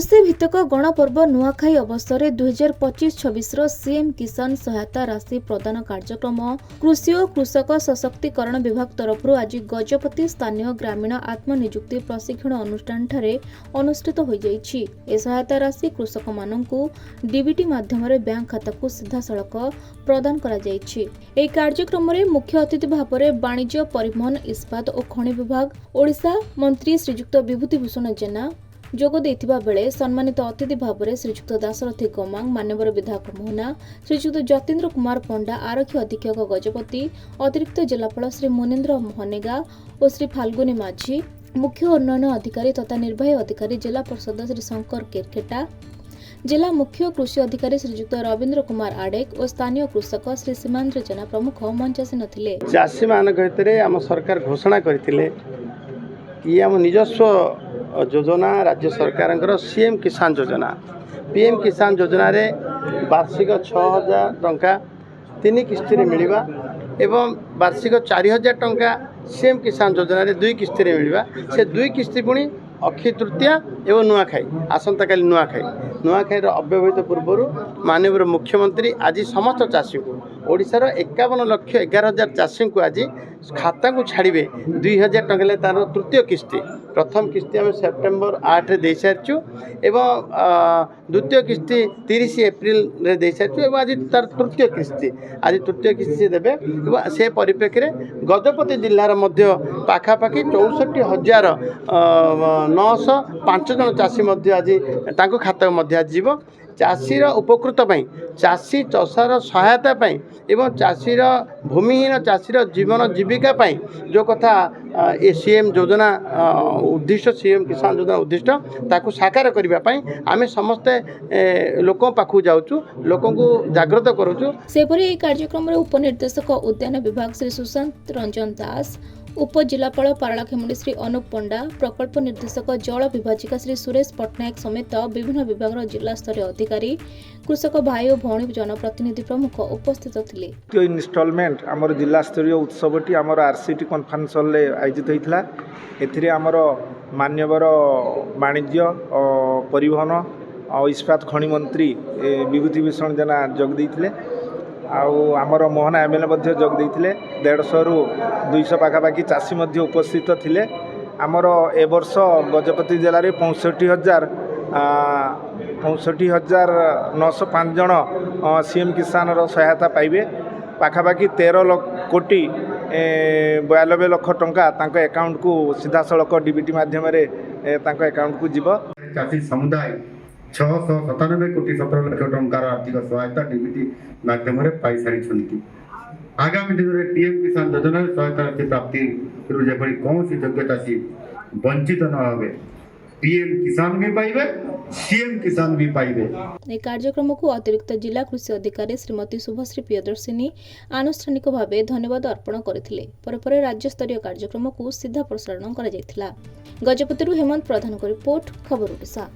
कृषि भित्तक गणपर्व नुआखाई अवसर 2025-26 सीएम किसान सहायता राशि प्रदान कार्यक्रम कृषि और कृषक सशक्तिकरण विभाग तरफ आज गजपति स्थानीय ग्रामीण आत्मनियुक्ति प्रशिक्षण अनुष्ठान अनुष्ठित हो जाइछि। ए सहायता राशि कृषक माननकु डीबीटी माध्यम बैंक खाता को सीधा सड़क प्रदान करा जाइछि। एही कार्यक्रम रे मुख्य अतिथि भाव में वाणिज्य परिवहन इस्पात और खनि विभाग ओडिशा मंत्री श्रीजुक्त विभूतिभूषण जेना जोग देथिबा बेले सम्मानित अतिथि भाव में श्रीजुक्त दाशरथी गमांग मान्यवर विधायक मोहना श्रीजुक्त जतीन्द्र कुमार पंडा आरक्षी अधीक्षक गजपति अतिरिक्त जिलापाल श्री मुनीन्द्र मोहनेगा और श्री फाल्गुनी माझी मुख्य उन्नयन अधिकारी तथा निर्वाही अधिकारी जिला परिषद श्री शंकर केरकेटा जिला मुख्य कृषि अधिकारी श्रीजुक्त रवीन्द्र कुमार आडेक और स्थानीय कृषक श्री सीमांद्र जेना प्रमुख मंचासीन थिले। चाषी मान आम सरकार घोषणा करथिले कि आम निजस्व योजना राज्य सरकार सीएम किसान योजना पीएम किसान योजना रे वार्षिक 6000 टंका 3 किस्ती मिलवा एवं वार्षिक 4000 टंका सीएम किसान योजना रे 2 किस्ती मिलवा से 2 किस्ती पुणी अक्षय तृतीया एवं नुआखाई आसंता काली नुआखाई अव्यवहित पूर्व माननीय मुख्यमंत्री आज समस्त चाषी को ओडिशार 51,11,000 चाषी को आज खाता को छाड़े 2000 टंका तार तृतीय किस्ती प्रथम किस्ती आम सेप्टेम्बर 8 दे सारी एवं द्वितीय किस्ती 30 एप्रिल रे दे सारी आज तार तृतीय किस्ती से देवे से परिप्रेक्षी गजपति जिलार मध्य पाखापाखि 64,905 जन चाषी आज खाता जीव चाषीर उपकृत चाषी चषार सहायता एवं चाषीर भूमिहीन चाषीर जीवन जीविका जो कथा ए सीएम योजना उद्दिष्ट सीएम किसान योजना उद्दिष्ट ताकू साकार करने आम समस्ते लोक पाखु जाऊँ लोक जागृत करूँ। सेपरि कार्यक्रम उपनिर्देशक उद्यान विभाग श्री सुशांत रंजन दास उपजिलापाल पारलाखेमुंडी श्री अनुप पंडा प्रकल्प निर्देशक जल विभाजिका श्री सुरेश पट्टनायक समेत विभिन्न विभाग जिला स्तरीय अधिकारी कृषक भाई और भौणी जनप्रतिनिधि प्रमुख उपस्थित थिले। इनस्टॉलमेंट आमर जिला स्तरीय उत्सवटी आमर आरसीटी कॉन्फ्रेंस हॉल आयोजित होता एथिरे आमर मान्यवर वाणिज्य परिवहन और इस्पात खनि मंत्री विभूतिभूषण जेना जोग देइथिले आमर मोहना एमएलए जोग देइथिले 150 रु 200 पाखापाखि चाषी उपस्थित थिले। आमर ए वर्ष गजपति जिले में 65,905 जन सीएम किसान सहायता पाइबे पाखापाखि 13 कोटी 92 लाख टंका तांको अकाउंट को सीधा सड़क डीबीटी माध्यम अकाउंट को जीव। चाषी समुदाय 697 कोटी 17 लाख टंकार आर्थिक सहायता डीबीटी माध्यम पाई सारी आगामी दिन में पीएम किसान योजना सहायता राशि प्राप्ति जेपरी कौन सी योग्य चाषी वंचित न होवे पीएम किसान भी पाइबे सीएम किसान भी पाइबे। कार्यक्रम को अतिरिक्त जिला कृषि अधिकारी श्रीमती शुभश्री प्रियदर्शिनी आनुष्ठानिक भाव धन्यवाद अर्पण करथिले। पर राज्य स्तरीय कार्यक्रम को सीधा प्रसारण करा जायथिला। गजपतिरु हेमंत प्रधान को रिपोर्ट खबर ओडिशा।